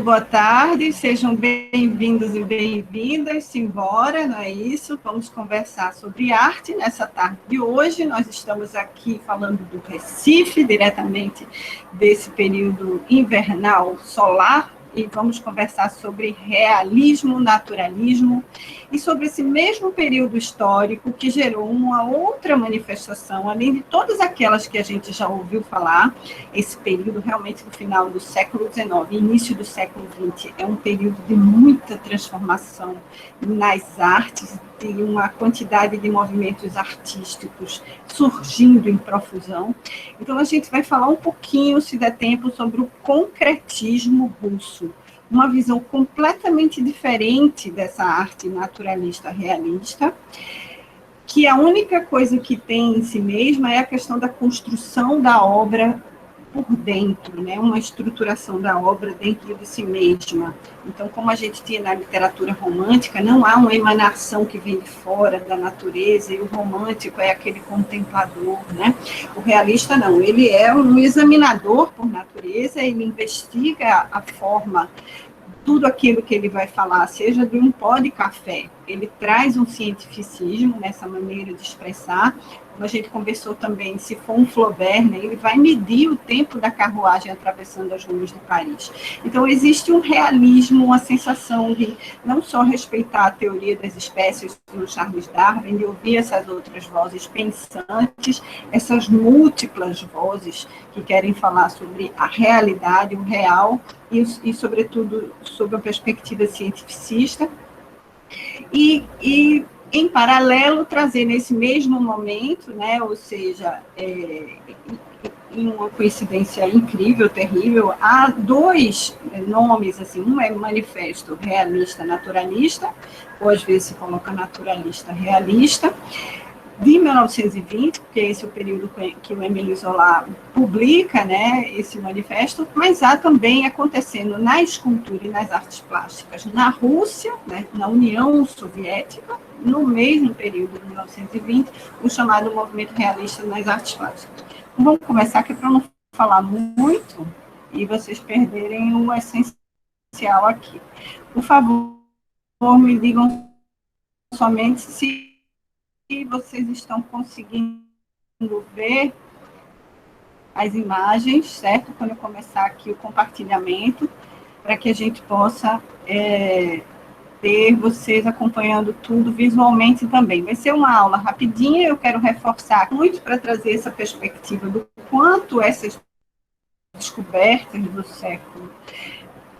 boa tarde, sejam bem-vindos e bem-vindas, simbora, não é isso? Vamos conversar sobre arte nessa tarde de hoje. Nós estamos aqui falando do Recife, diretamente desse período invernal solar, e vamos conversar sobre realismo, naturalismo, e sobre esse mesmo período histórico que gerou uma outra manifestação, além de todas aquelas que a gente já ouviu falar. Esse período realmente do final do século XIX, início do século XX, é um período de muita transformação nas artes, de uma quantidade de movimentos artísticos surgindo em profusão. Então, a gente vai falar um pouquinho, se der tempo, sobre o concretismo russo, uma visão completamente diferente dessa arte naturalista realista, que a única coisa que tem em si mesma é a questão da construção da obra por dentro, né? Uma estruturação da obra dentro de si mesma. Então, como a gente tinha na literatura romântica, não há uma emanação que vem de fora da natureza, e o romântico é aquele contemplador, né? O realista não, ele é um examinador por natureza, ele investiga a forma, tudo aquilo que ele vai falar, seja de um pó de café, ele traz um cientificismo nessa maneira de expressar. Como a gente conversou também, se for um Flaubert, né, ele vai medir o tempo da carruagem atravessando as ruas de Paris. Então, existe um realismo, uma sensação de não só respeitar a teoria das espécies do Charles Darwin, de ouvir essas outras vozes pensantes, essas múltiplas vozes que querem falar sobre a realidade, o real, e sobretudo, sob a perspectiva cientificista, e em paralelo, trazer nesse mesmo momento, né, ou seja, em uma coincidência incrível, terrível, há dois nomes, assim, um é Manifesto Realista Naturalista, ou às vezes se coloca Naturalista Realista, de 1920, porque esse é o período que o Émile Zola publica, né, esse manifesto, mas há também acontecendo na escultura e nas artes plásticas na Rússia, né, na União Soviética, no mesmo período de 1920, o chamado movimento realista nas artes plásticas. Então, vamos começar, que é para não falar muito e vocês perderem o essencial aqui. Por favor, me digam somente se vocês estão conseguindo ver as imagens, certo? Quando eu começar aqui o compartilhamento, para que a gente possa ter vocês acompanhando tudo visualmente também. Vai ser uma aula rapidinha, eu quero reforçar muito para trazer essa perspectiva do quanto essas descobertas do século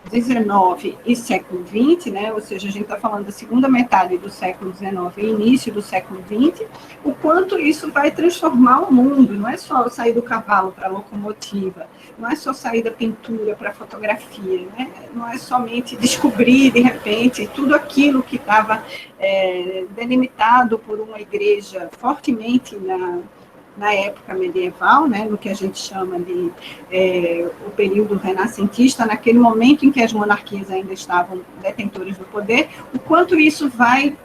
XIX e século XX, né, ou seja, a gente está falando da segunda metade do século XIX e início do século XX, o quanto isso vai transformar o mundo. Não é só sair do cavalo para a locomotiva, não é só sair da pintura para a fotografia, né? Não é somente descobrir, de repente, tudo aquilo que estava delimitado por uma igreja fortemente na época medieval, né, no que a gente chama de o período renascentista, naquele momento em que as monarquias ainda estavam detentoras do poder, o quanto isso vai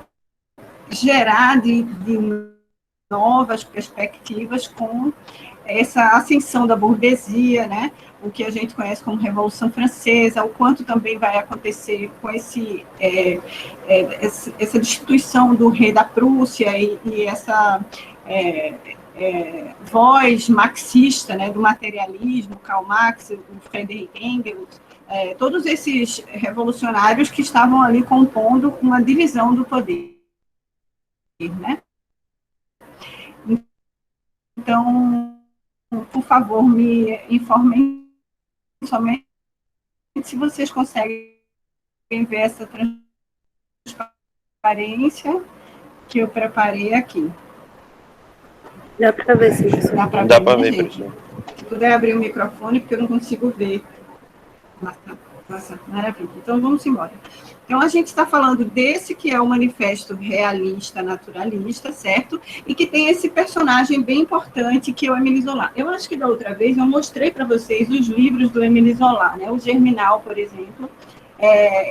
gerar de novas perspectivas com essa ascensão da burguesia, né, o que a gente conhece como Revolução Francesa, o quanto também vai acontecer com essa destituição do rei da Prússia e essa voz marxista, né, do materialismo, Karl Marx, o Friedrich Engels, todos esses revolucionários que estavam ali compondo uma divisão do poder, né? Então, por favor, me informem somente se vocês conseguem ver essa transparência que eu preparei aqui. Dá para ver, sim. Dá para ver, gente. Se puder abrir o microfone, porque eu não consigo ver. Nossa, maravilha. Então, vamos embora. Então, a gente está falando desse que é o Manifesto Realista Naturalista, certo? E que tem esse personagem bem importante, que é o Émile Zola. Eu acho que da outra vez eu mostrei para vocês os livros do Émile Zola, né? O Germinal, por exemplo.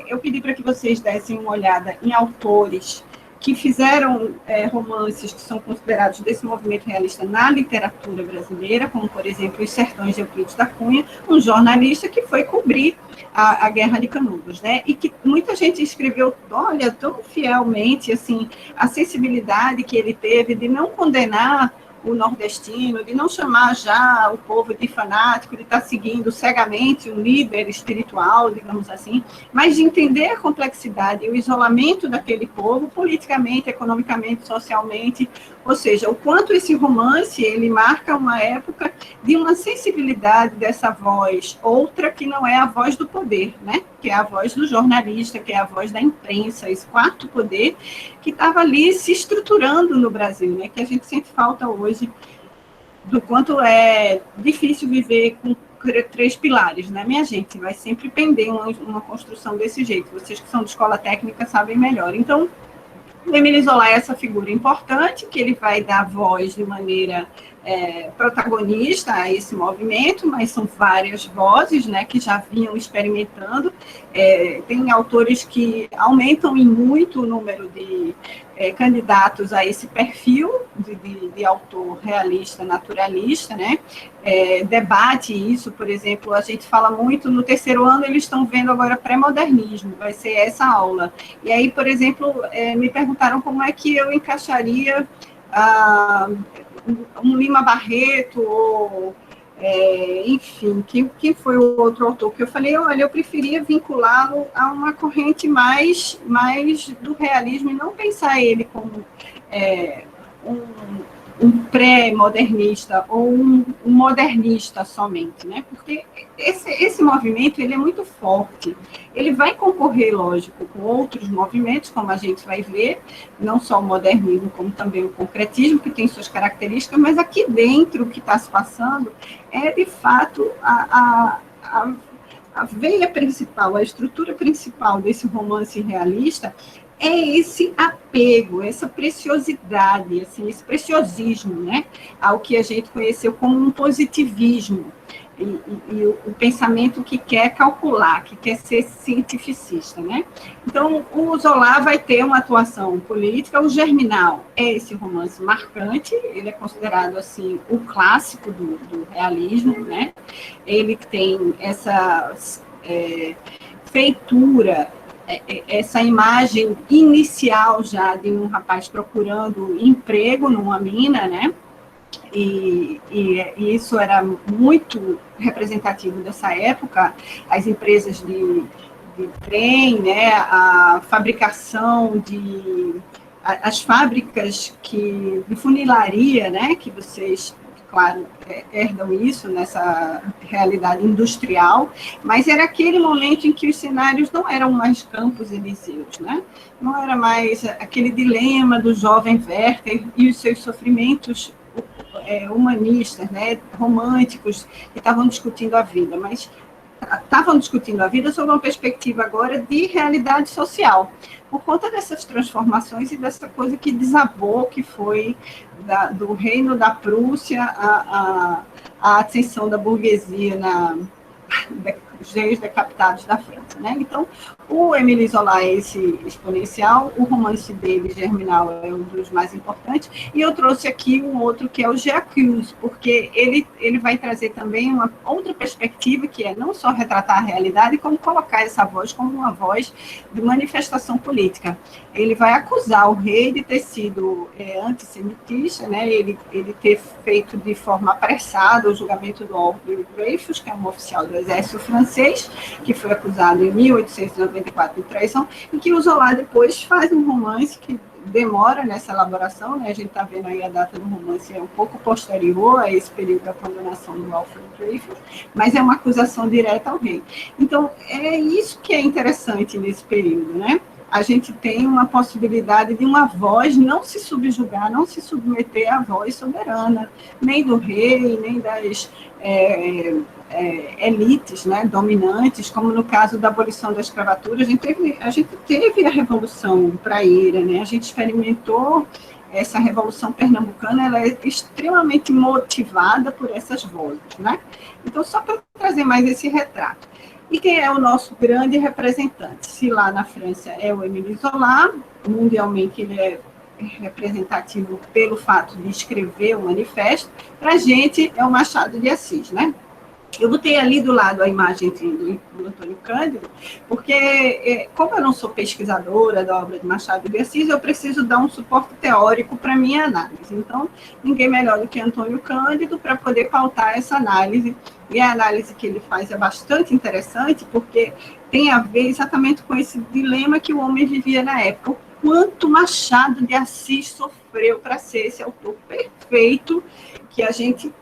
Eu pedi para que vocês dessem uma olhada em autores que fizeram romances que são considerados desse movimento realista na literatura brasileira, como, por exemplo, Os Sertões de Euclides da Cunha, um jornalista que foi cobrir a Guerra de Canudos, né? E que muita gente escreveu, olha, tão fielmente, assim, a sensibilidade que ele teve de não condenar o nordestino, de não chamar já o povo de fanático, de estar seguindo cegamente um líder espiritual, digamos assim, mas de entender a complexidade e o isolamento daquele povo, politicamente, economicamente, socialmente, ou seja, o quanto esse romance, ele marca uma época de uma sensibilidade dessa voz, outra que não é a voz do poder, né? Que é a voz do jornalista, que é a voz da imprensa, esse quarto poder que estava ali se estruturando no Brasil, né? Que a gente sente falta hoje do quanto é difícil viver com 3 pilares, né, minha gente? Vai sempre pender uma construção desse jeito. Vocês que são de escola técnica sabem melhor. Então, o Émile Zola é essa figura importante, que ele vai dar voz de maneira protagonista a esse movimento, mas são várias vozes, né, que já vinham experimentando. Tem autores que aumentam em muito o número de candidatos a esse perfil de autor realista, naturalista, né? Debate isso, por exemplo, a gente fala muito, no terceiro ano eles estão vendo agora pré-modernismo, vai ser essa aula. E aí, por exemplo, me perguntaram como é que eu encaixaria um Lima Barreto, ou, enfim, quem foi o outro autor que eu falei, olha, eu preferia vinculá-lo a uma corrente mais do realismo e não pensar ele como um pré-modernista ou um modernista somente, né? Porque esse movimento ele é muito forte. Ele vai concorrer, lógico, com outros movimentos, como a gente vai ver, não só o modernismo, como também o concretismo, que tem suas características, mas aqui dentro o que está se passando é, de fato, a veia principal, a estrutura principal desse romance realista é esse apego, essa preciosidade, assim, esse preciosismo, né, ao que a gente conheceu como um positivismo, e o pensamento que quer calcular, que quer ser cientificista, né? Então, o Zola vai ter uma atuação política, o Germinal é esse romance marcante, ele é considerado, assim, o clássico do realismo, né? Ele tem essa feitura, essa imagem inicial já de um rapaz procurando emprego numa mina, né? E isso era muito representativo dessa época, as empresas de trem, né, a fabricação as fábricas de funilaria, né, que vocês, claro, herdam isso nessa realidade industrial, mas era aquele momento em que os cenários não eram mais campos elíseos, né? Não era mais aquele dilema do jovem Werther e os seus sofrimentos humanistas, né, românticos, que estavam discutindo a vida, mas estavam discutindo a vida sob uma perspectiva agora de realidade social, por conta dessas transformações e dessa coisa que desabou, que foi do reino da Prússia a ascensão da burguesia os reis decapitados da França, né? Então, o Émile Zola é esse exponencial, o romance dele, Germinal, é um dos mais importantes, e eu trouxe aqui um outro que é o J'accuse, porque ele vai trazer também uma outra perspectiva, que é não só retratar a realidade, como colocar essa voz como uma voz de manifestação política. Ele vai acusar o rei de ter sido antissemitista, né? Ele ter feito de forma apressada o julgamento do Alfred Dreyfus, que é um oficial do exército francês, que foi acusado em 1894 de traição, e que o Zola depois faz um romance que demora nessa elaboração, né? A gente está vendo aí a data do romance é um pouco posterior a esse período da condenação do Alfred Dreyfus, mas é uma acusação direta ao rei. Então, é isso que é interessante nesse período, né? A gente tem uma possibilidade de uma voz não se subjugar, não se submeter à voz soberana, nem do rei, nem das elites, né, dominantes, como no caso da abolição da escravatura, a gente teve a Revolução Praeira, né, a gente experimentou essa Revolução Pernambucana, ela é extremamente motivada por essas vozes, né? Então, só para trazer mais esse retrato. E quem é o nosso grande representante? Se lá na França é o Émile Zola, mundialmente ele é representativo pelo fato de escrever o manifesto, para a gente é o Machado de Assis, né? Eu botei ali do lado a imagem do Antônio Cândido, porque, como eu não sou pesquisadora da obra de Machado de Assis, eu preciso dar um suporte teórico para a minha análise. Então, ninguém melhor do que Antônio Cândido para poder pautar essa análise. E a análise que ele faz é bastante interessante, porque tem a ver exatamente com esse dilema que o homem vivia na época. O quanto Machado de Assis sofreu para ser esse autor perfeito que a gente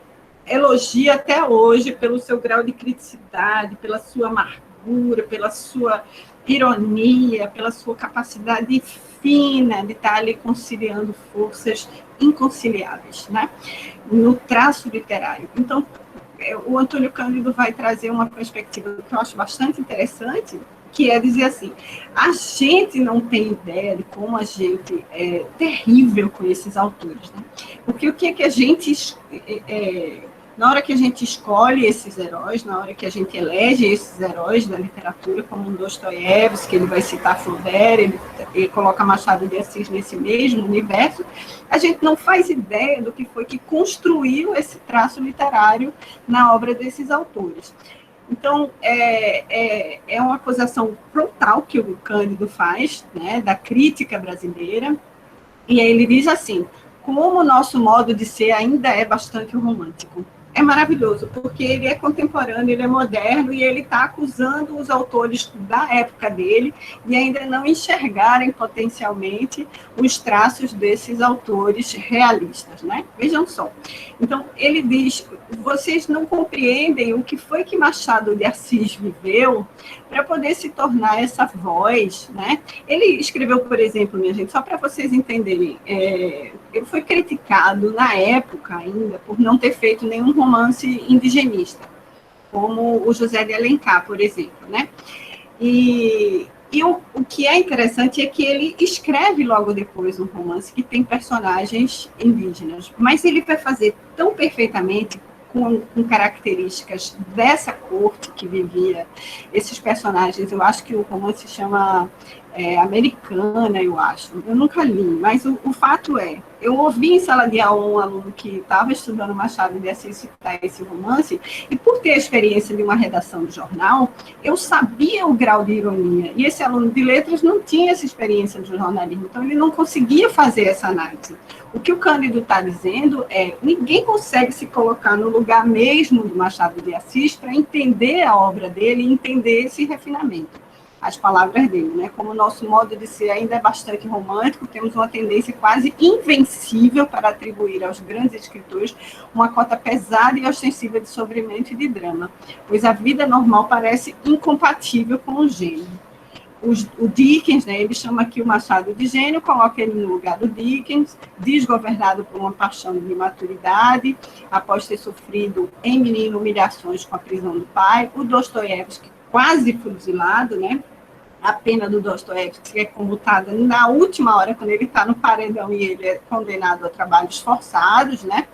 elogia até hoje pelo seu grau de criticidade, pela sua amargura, pela sua ironia, pela sua capacidade fina de estar ali conciliando forças inconciliáveis, né? No traço literário. Então, o Antônio Cândido vai trazer uma perspectiva que eu acho bastante interessante, que é dizer assim, a gente não tem ideia de como a gente é terrível com esses autores, né? Porque o que é que a gente... na hora que a gente escolhe esses heróis, na hora que a gente elege esses heróis da literatura, como um Dostoiévski, ele vai citar Flaubert, ele coloca Machado de Assis nesse mesmo universo, a gente não faz ideia do que foi que construiu esse traço literário na obra desses autores. Então, é uma acusação frontal que o Cândido faz, né, da crítica brasileira, e aí ele diz assim, como o nosso modo de ser ainda é bastante romântico. É maravilhoso, porque ele é contemporâneo, ele é moderno, e ele está acusando os autores da época dele de ainda não enxergarem potencialmente os traços desses autores realistas, né? Vejam só. Então, ele diz, vocês não compreendem o que foi que Machado de Assis viveu para poder se tornar essa voz, né? Ele escreveu, por exemplo, minha gente, só para vocês entenderem, ele foi criticado na época ainda por não ter feito nenhum romance indigenista, como o José de Alencar, por exemplo, né? E o que é interessante é que ele escreve logo depois um romance que tem personagens indígenas, mas ele vai fazer tão perfeitamente, com características dessa corte que vivia esses personagens. Eu acho que o romance se chama Americana, eu acho. Eu nunca li, mas o fato é, eu ouvi em sala de aula um aluno que estava estudando Machado de Assis citar esse romance, e por ter a experiência de uma redação de jornal, eu sabia o grau de ironia, e esse aluno de letras não tinha essa experiência de jornalismo, então ele não conseguia fazer essa análise. O que o Cândido está dizendo é, ninguém consegue se colocar no lugar mesmo do Machado de Assis para entender a obra dele e entender esse refinamento. As palavras dele, né? Como o nosso modo de ser ainda é bastante romântico, temos uma tendência quase invencível para atribuir aos grandes escritores uma cota pesada e ostensiva de sofrimento e de drama, pois a vida normal parece incompatível com o gênio. O Dickens, né, ele chama aqui o Machado de gênio, coloca ele no lugar do Dickens, desgovernado por uma paixão de imaturidade, após ter sofrido em menino humilhações com a prisão do pai, o Dostoiévski quase fuzilado, né? A pena do Dostoiévski é comutada na última hora, quando ele está no paredão e ele é condenado a trabalhos forçados, né?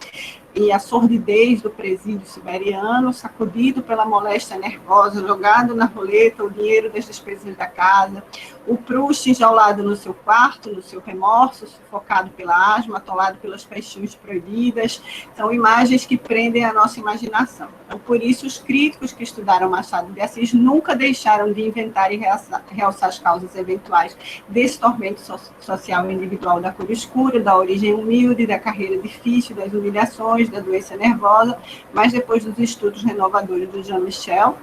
E a sordidez do presídio siberiano, sacudido pela moléstia nervosa, jogado na roleta o dinheiro das despesas da casa, o Proust enjaulado no seu quarto, no seu remorso, sufocado pela asma, atolado pelas paixões proibidas, são imagens que prendem a nossa imaginação. Então, por isso, os críticos que estudaram Machado de Assis nunca deixaram de inventar e realçar as causas eventuais desse tormento social individual da cor escura, da origem humilde, da carreira difícil, das humilhações, da doença nervosa, mas depois dos estudos renovadores do Jean Michel,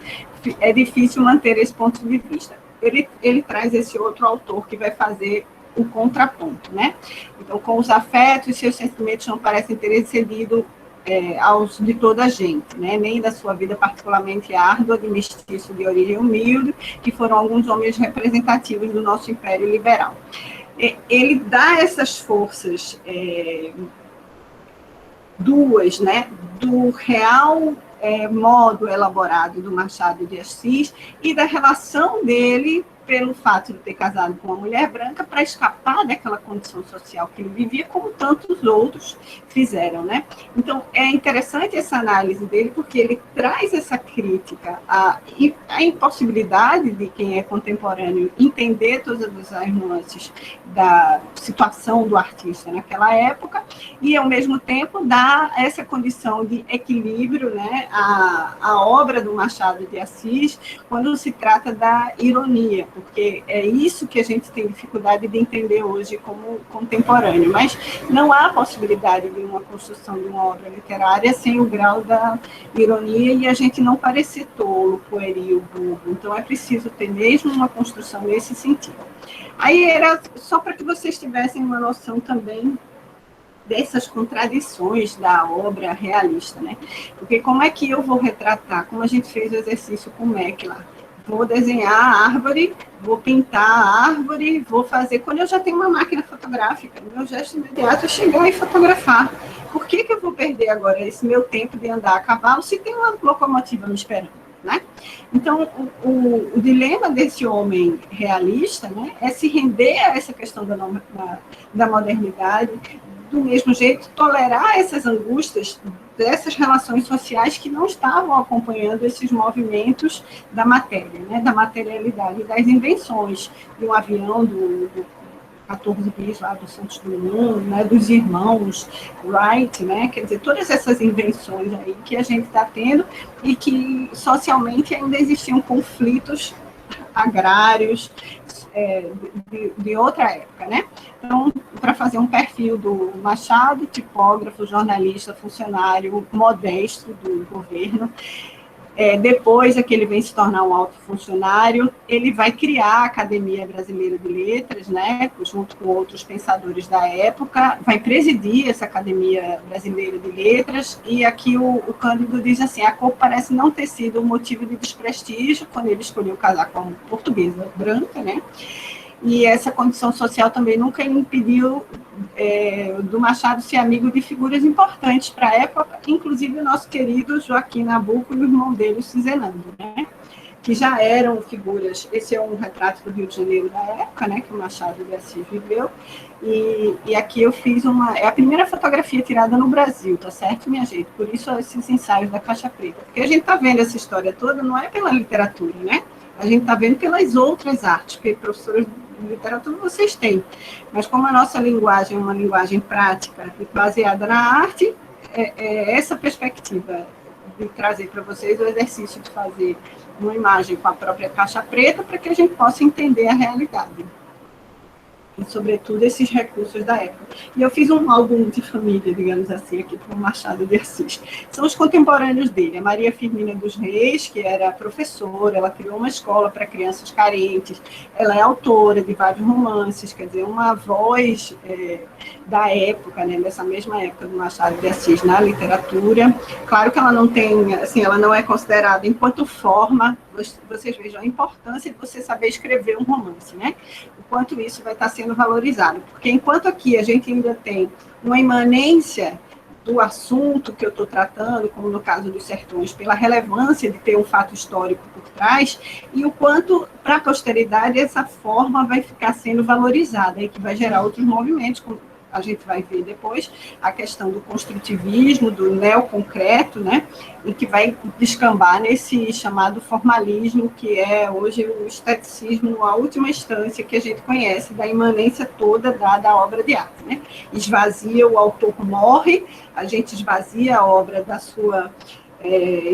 é difícil manter esse ponto de vista. Ele traz esse outro autor que vai fazer o contraponto, né? Então, com os afetos, seus sentimentos não parecem ter excedido aos de toda a gente, né? Nem da sua vida particularmente árdua, de mestiço de origem humilde, que foram alguns homens representativos do nosso império liberal. Ele dá essas forças duas, né, do real modo elaborado do Machado de Assis e da relação dele pelo fato de ter casado com uma mulher branca para escapar daquela condição social que ele vivia, como tantos outros fizeram, né? Então, é interessante essa análise dele, porque ele traz essa crítica à impossibilidade de quem é contemporâneo entender todas as nuances da situação do artista naquela época, e, ao mesmo tempo, dá essa condição de equilíbrio, né, à obra do Machado de Assis, quando se trata da ironia, porque é isso que a gente tem dificuldade de entender hoje como contemporâneo, mas não há possibilidade de uma construção de uma obra literária sem o grau da ironia e a gente não parecer tolo, pueril, burro. Então é preciso ter mesmo uma construção nesse sentido. Aí era só para que vocês tivessem uma noção também dessas contradições da obra realista, né? Porque como é que eu vou retratar, como a gente fez o exercício com o MEC lá, vou desenhar a árvore, vou pintar a árvore, vou fazer, quando eu já tenho uma máquina fotográfica, meu gesto imediato é chegar e fotografar. Por que eu vou perder agora esse meu tempo de andar a cavalo se tem uma locomotiva me esperando? Né? Então, o dilema desse homem realista, né, é se render a essa questão da modernidade, do mesmo jeito, tolerar essas angústias dessas relações sociais que não estavam acompanhando esses movimentos da matéria, né, da materialidade, das invenções, de um avião, do 14 bis lá do Santos Dumont, né, dos irmãos Wright, né, quer dizer, todas essas invenções aí que a gente está tendo e que socialmente ainda existiam conflitos agrários de outra época, né? Então, para fazer um perfil do Machado, tipógrafo, jornalista, funcionário modesto do governo, depois é que ele vem se tornar um alto funcionário, ele vai criar a Academia Brasileira de Letras, né, junto com outros pensadores da época, vai presidir essa Academia Brasileira de Letras, e aqui o Cândido diz assim, a cor parece não ter sido um motivo de desprestígio quando ele escolheu casar com uma portuguesa branca, né, e essa condição social também nunca impediu do Machado ser amigo de figuras importantes para a época, inclusive o nosso querido Joaquim Nabuco e o irmão dele, o Cizenando, né? Que já eram figuras, esse é um retrato do Rio de Janeiro da época, né, que o Machado de Assis viveu, e aqui eu fiz é a primeira fotografia tirada no Brasil, tá certo, minha gente? Por isso esses ensaios da Caixa Preta, porque a gente está vendo essa história toda, não é pela literatura, né? A gente está vendo pelas outras artes, porque professores de literatura vocês têm, mas como a nossa linguagem é uma linguagem prática e baseada na arte, essa perspectiva de trazer para vocês o exercício de fazer uma imagem com a própria caixa preta para que a gente possa entender a realidade. E, sobretudo, esses recursos da época. E eu fiz um álbum de família, digamos assim, aqui para o Machado de Assis. São os contemporâneos dele. A Maria Firmina dos Reis, que era professora, ela criou uma escola para crianças carentes, ela é autora de vários romances, quer dizer, uma voz da época, né, dessa mesma época do Machado de Assis na literatura. Claro que ela não tem, assim, ela não é considerada enquanto forma. Vocês vejam a importância de você saber escrever um romance, né? O quanto isso vai estar sendo valorizado. Porque enquanto aqui a gente ainda tem uma imanência do assunto que eu estou tratando, como no caso dos sertões, pela relevância de ter um fato histórico por trás, e o quanto, para a posteridade, essa forma vai ficar sendo valorizada e que vai gerar outros movimentos, como a gente vai ver depois, a questão do construtivismo, do neoconcreto, né, e que vai descambar nesse chamado formalismo, que é hoje o esteticismo, a última instância que a gente conhece da imanência toda da obra de arte, né? Esvazia, o autor morre, a gente esvazia a obra da sua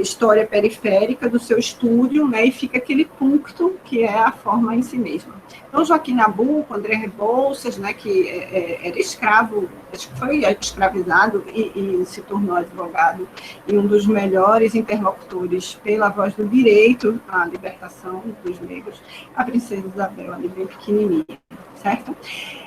história periférica, do seu estúdio, né, e fica aquele puncto que é a forma em si mesma. Então, Joaquim Nabuco, André Rebouças, né, que era escravo, acho que foi escravizado e se tornou advogado, e um dos melhores interlocutores pela voz do direito à libertação dos negros, a princesa Isabel, ali bem pequenininha, certo?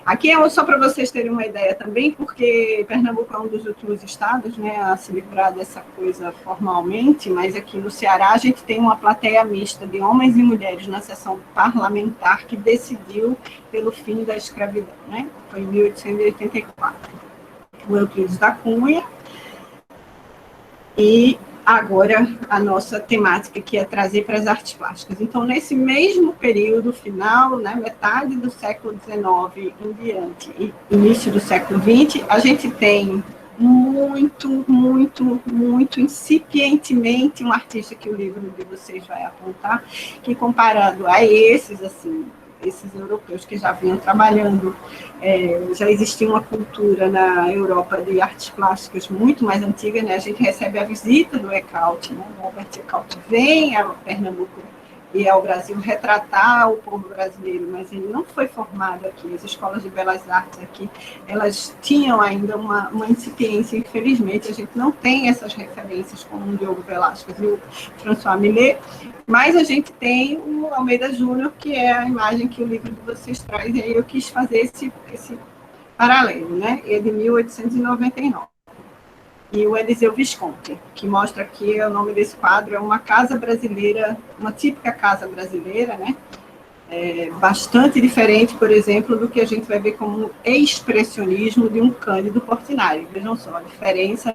Aqui é só para vocês terem uma ideia também, porque Pernambuco é um dos últimos estados, né, a se livrar dessa coisa formalmente, mas aqui no Ceará a gente tem uma plateia mista de homens e mulheres na sessão parlamentar que decidiu pelo fim da escravidão, né? Foi em 1884. O Euclides da Cunha e agora a nossa temática, que é trazer para as artes plásticas. Então, nesse mesmo período final, né, metade do século XIX em diante e início do século XX, a gente tem muito incipientemente um artista que o livro de vocês vai apontar, que comparado a esses, assim, esses europeus que já vinham trabalhando, já existia uma cultura na Europa de artes plásticas muito mais antiga, né? A gente recebe a visita do Ecaute, né? O Albert Ecaute vem a Pernambuco e ao Brasil retratar o povo brasileiro, mas ele não foi formado aqui. As escolas de belas artes aqui, elas tinham ainda uma incipiência, infelizmente, a gente não tem essas referências como o Diogo Velázquez e o François Millet, mas a gente tem o Almeida Júnior, que é a imagem que o livro de vocês traz, e aí eu quis fazer esse paralelo, né? É de 1899. E o Eliseu Visconti, que mostra aqui, o nome desse quadro é uma casa brasileira, uma típica casa brasileira, né? Bastante diferente, por exemplo, do que a gente vai ver como expressionismo de um Cândido Portinari. Vejam só a diferença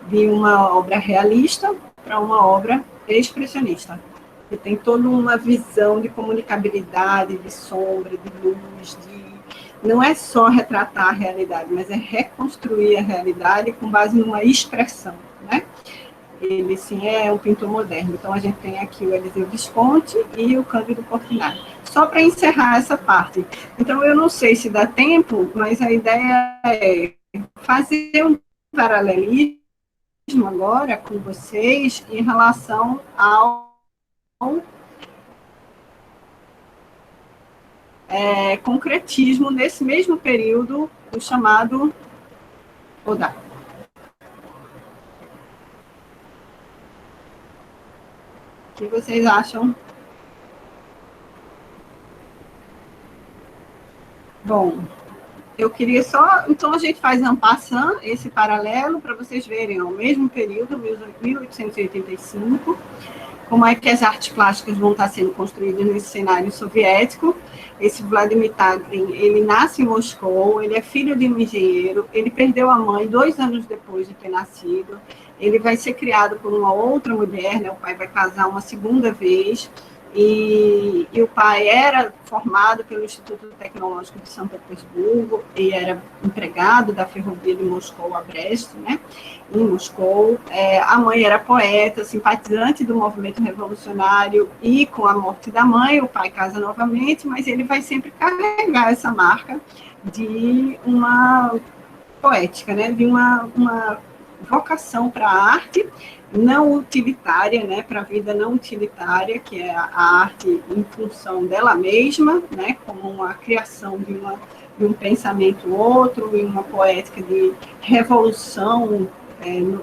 de uma obra realista para uma obra expressionista. Que tem toda uma visão de comunicabilidade, de sombra, de luz, não é só retratar a realidade, mas é reconstruir a realidade com base numa expressão, né? Ele, sim, é um pintor moderno. Então, a gente tem aqui o Eliseu Visconti e o Cândido Portinari. Só para encerrar essa parte. Então, eu não sei se dá tempo, mas a ideia é fazer um paralelismo agora com vocês em relação ao concretismo nesse mesmo período, o chamado Odá. O que vocês acham? Bom, eu queria só... Então, a gente faz en passant esse paralelo para vocês verem ao mesmo período, 1885, como é que as artes plásticas vão estar sendo construídas nesse cenário soviético. Esse Vladimir Tagrin, ele nasce em Moscou, ele é filho de um engenheiro, ele perdeu a mãe 2 anos depois de ter nascido, ele vai ser criado por uma outra mulher, né? O pai vai casar uma segunda vez, e o pai era formado pelo Instituto Tecnológico de São Petersburgo e era empregado da ferrovia de Moscou a Brest, né, em Moscou. A mãe era poeta, simpatizante do movimento revolucionário, e com a morte da mãe, o pai casa novamente, mas ele vai sempre carregar essa marca de uma poética, né, de uma vocação para a arte não utilitária, né, para a vida não utilitária, que é a arte em função dela mesma, né, como uma criação de um pensamento outro, e uma poética de revolução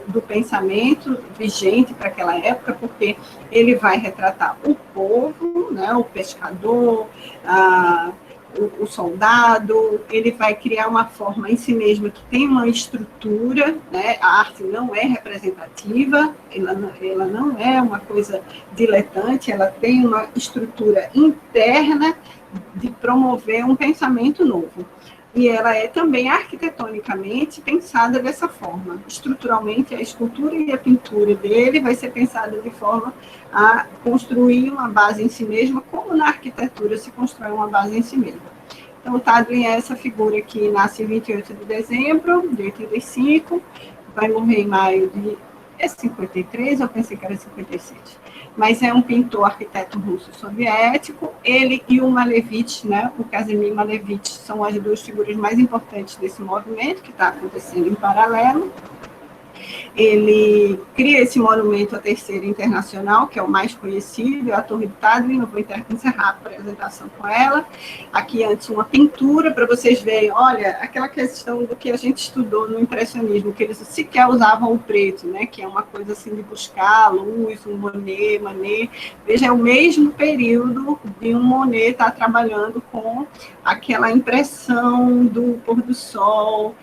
do pensamento vigente para aquela época, porque ele vai retratar o povo, né, o pescador, o soldado, ele vai criar uma forma em si mesma que tem uma estrutura, né? A arte não é representativa, ela não é uma coisa diletante, ela tem uma estrutura interna de promover um pensamento novo. E ela é também arquitetonicamente pensada dessa forma. Estruturalmente, a escultura e a pintura dele vai ser pensada de forma a construir uma base em si mesma, como na arquitetura se constrói uma base em si mesma. Então, o Tadlin é essa figura que nasce em 28 de dezembro de 85, vai morrer em maio de 53, eu pensei que era 57. Mas é um pintor, arquiteto russo soviético. Ele e o Malevich, né, o Casimir Malevich, são as 2 figuras mais importantes desse movimento, que está acontecendo em paralelo. Ele cria esse monumento à Terceira Internacional, que é o mais conhecido, é a Torre do Tadlin. Eu vou encerrar a apresentação com ela. Aqui antes uma pintura, para vocês verem, olha, aquela questão do que a gente estudou no impressionismo, que eles sequer usavam o preto, né, que é uma coisa assim de buscar a luz, um Manet. Veja, é o mesmo período de um Monet estar trabalhando com aquela impressão do pôr do sol,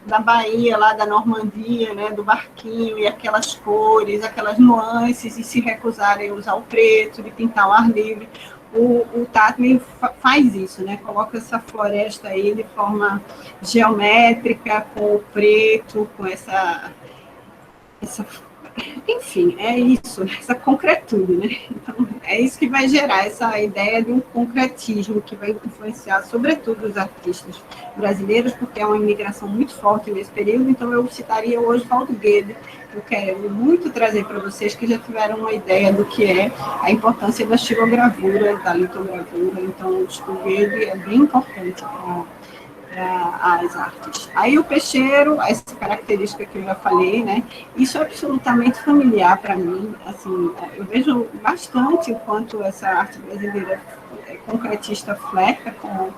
da Bahia, lá da Normandia, né, do barquinho, e aquelas cores, aquelas nuances, e se recusarem a usar o preto, de pintar o ar livre. O Tadlin faz isso, né, coloca essa floresta aí de forma geométrica, com o preto, com essa enfim, é isso, essa concretude, né? Então, é isso que vai gerar essa ideia de um concretismo que vai influenciar, sobretudo, os artistas brasileiros, porque é uma imigração muito forte nesse período. Então, eu citaria hoje Paulo Guedes, que eu quero muito trazer para vocês que já tiveram uma ideia do que é a importância da xilogravura, da litogravura. Então, o Guedes é bem importante para as artes. Aí o peixeiro, essa característica que eu já falei, né? Isso é absolutamente familiar para mim. Assim, eu vejo bastante o quanto essa arte brasileira concretista flerta com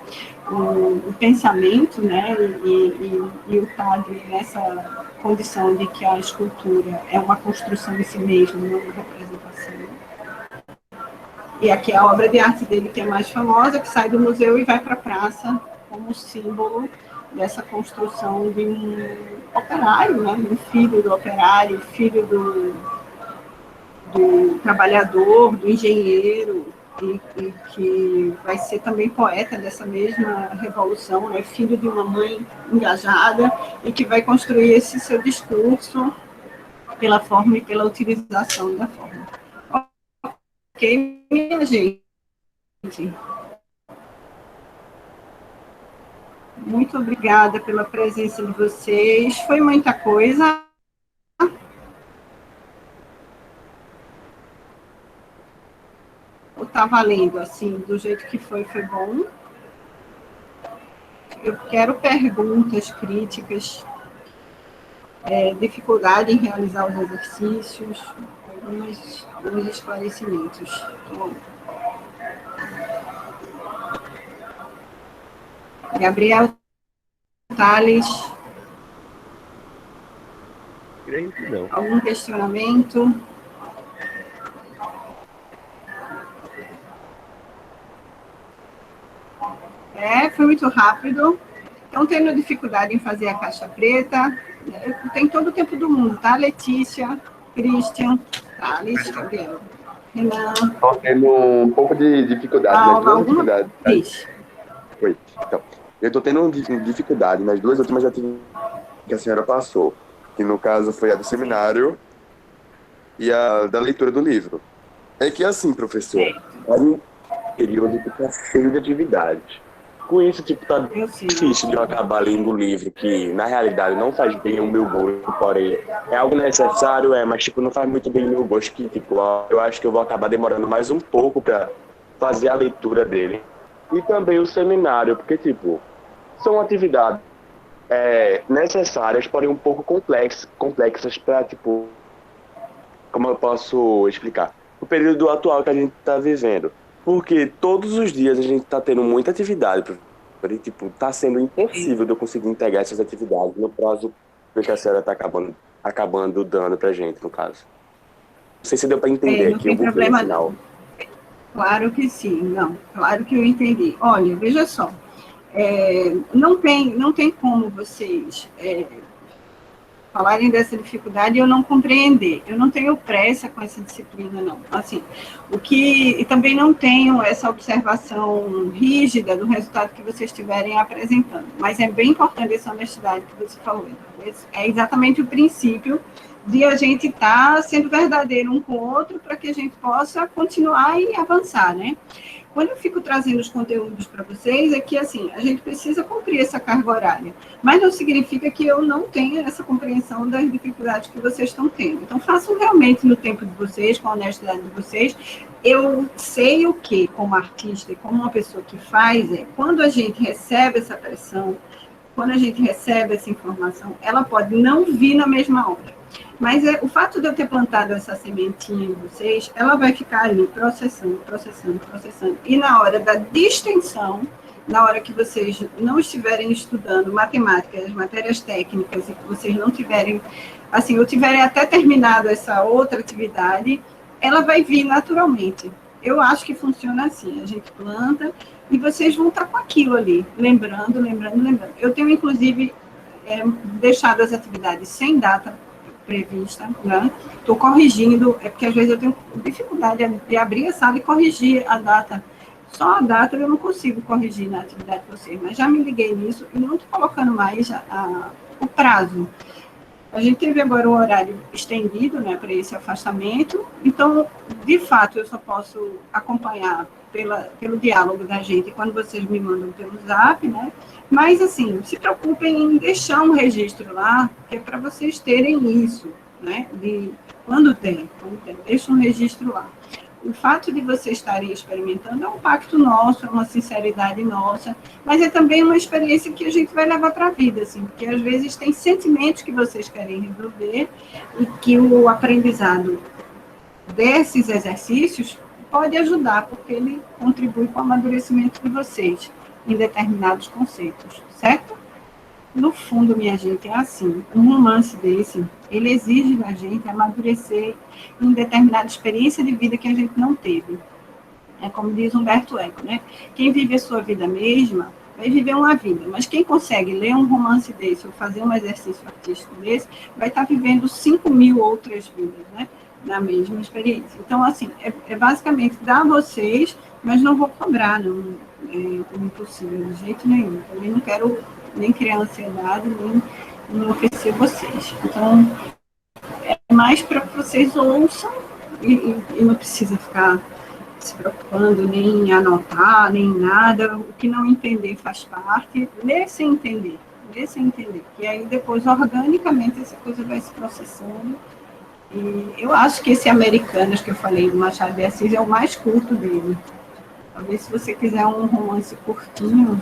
o pensamento, né? E o padre nessa condição de que a escultura é uma construção em si mesma, não uma representação. E aqui é a obra de arte dele que é mais famosa, que sai do museu e vai para a praça como símbolo dessa construção de um operário, né? Um filho do operário, filho do trabalhador, do engenheiro, e que vai ser também poeta dessa mesma revolução, né? Filho de uma mãe engajada, e que vai construir esse seu discurso pela forma e pela utilização da forma. Ok, minha gente? Muito obrigada pela presença de vocês. Foi muita coisa. Ou está valendo, assim, do jeito que foi bom. Eu quero perguntas, críticas, dificuldade em realizar os exercícios, alguns esclarecimentos. Bom. Gabriel Tales, algum questionamento? Foi muito rápido. Estão tendo dificuldade em fazer a caixa preta. Tem todo o tempo do mundo, tá? Letícia, Christian, Thales, Gabriel, Renan. Estou tendo um pouco de dificuldade nas duas atividades. Oi, então. Eu estou tendo dificuldade nas duas últimas atividades que a senhora passou, que no caso foi a do seminário e a da leitura do livro. É que assim, professor, é um período que está cheio de atividades. Com isso, tipo, tá difícil de eu acabar lendo um livro que, na realidade, não faz bem ao meu gosto, porém, é algo necessário, mas, tipo, não faz muito bem ao meu gosto, que, tipo, eu acho que eu vou acabar demorando mais um pouco para fazer a leitura dele. E também o seminário, porque, tipo, são atividades necessárias, porém um pouco complexas para, tipo, como eu posso explicar? O período atual que a gente está vivendo. Porque todos os dias a gente está tendo muita atividade, e, tipo, está sendo impossível de eu conseguir integrar essas atividades no prazo que a senhora está acabando dando para a gente, no caso. Não sei se deu para entender aqui, eu vou ver no final. Claro que sim, não, claro que eu entendi. Olha, veja só, não tem como vocês falarem dessa dificuldade e eu não compreender. Eu não tenho pressa com essa disciplina, não. Assim, e também não tenho essa observação rígida do resultado que vocês estiverem apresentando. Mas é bem importante essa honestidade que você falou. É exatamente o princípio de a gente estar sendo verdadeiro um com o outro para que a gente possa continuar e avançar, né? Quando eu fico trazendo os conteúdos para vocês, é que, assim, a gente precisa cumprir essa carga horária, mas não significa que eu não tenha essa compreensão das dificuldades que vocês estão tendo. Então, façam realmente no tempo de vocês, com a honestidade de vocês. Eu sei o que, como artista e como uma pessoa que faz, quando a gente recebe essa pressão, quando a gente recebe essa informação, ela pode não vir na mesma hora. Mas o fato de eu ter plantado essa sementinha em vocês, ela vai ficar ali processando. E na hora da distensão, na hora que vocês não estiverem estudando matemática, as matérias técnicas, e que vocês não tiverem, assim, ou tiverem até terminado essa outra atividade, ela vai vir naturalmente. Eu acho que funciona assim, a gente planta e vocês vão estar com aquilo ali, lembrando. Eu tenho, inclusive, deixado as atividades sem data prevista, né? Estou corrigindo, porque às vezes eu tenho dificuldade de abrir a sala e corrigir a data. Só a data eu não consigo corrigir na atividade de vocês, mas já me liguei nisso e não estou colocando mais o prazo. A gente teve agora o horário estendido, né, para esse afastamento, então, de fato, eu só posso acompanhar pelo diálogo da gente quando vocês me mandam pelo Zap, né? Mas, assim, se preocupem em deixar um registro lá, que é para vocês terem isso, né? Quando tem, deixa um registro lá. O fato de vocês estarem experimentando é um pacto nosso, é uma sinceridade nossa, mas é também uma experiência que a gente vai levar para a vida, assim, porque às vezes tem sentimentos que vocês querem resolver e que o aprendizado desses exercícios pode ajudar, porque ele contribui com o amadurecimento de vocês em determinados conceitos, certo? No fundo, minha gente, é assim, um romance desse, ele exige da gente amadurecer em determinada experiência de vida que a gente não teve. É como diz Humberto Eco, né? Quem vive a sua vida mesma vai viver uma vida, mas quem consegue ler um romance desse ou fazer um exercício artístico desse, vai estar vivendo 5.000 outras vidas, né? Na mesma experiência. Então, assim, é basicamente dar a vocês, mas não vou cobrar, não, é impossível, de jeito nenhum. Também não quero nem criar ansiedade, nem oferecer vocês. Então, é mais para que vocês ouçam e não precisa ficar se preocupando, nem anotar, nem nada. O que não entender faz parte. Ler sem entender. Ler sem entender. E aí, depois, organicamente, essa coisa vai se processando. E eu acho que esse Americanas que eu falei do Machado de Assis é o mais curto dele. Talvez, se você quiser um romance curtinho,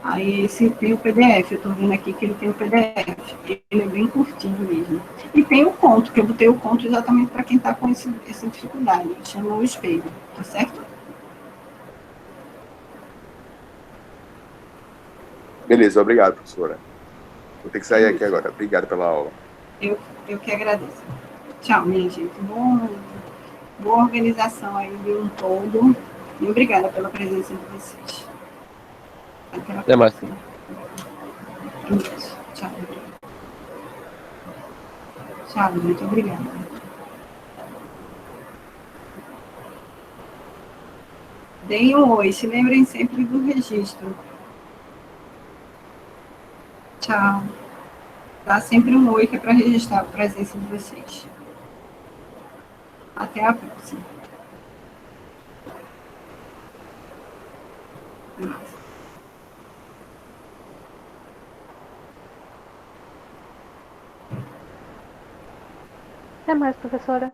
aí esse tem o PDF. Eu estou vendo aqui que ele tem o PDF. Ele é bem curtinho mesmo. E tem o conto, que eu botei o conto exatamente para quem está com essa dificuldade. Chama O Espelho, tá certo? Beleza, obrigado, professora. Vou ter que sair aqui agora. Obrigado pela aula. Eu que agradeço. Tchau, minha gente. Boa organização aí de um todo. E obrigada pela presença de vocês. Até mais. Isso. Tchau. Tchau, muito obrigada. Deem um oi. Se lembrem sempre do registro. Tchau. Dá sempre um oi que é para registrar a presença de vocês. Até a próxima. Até mais, professora.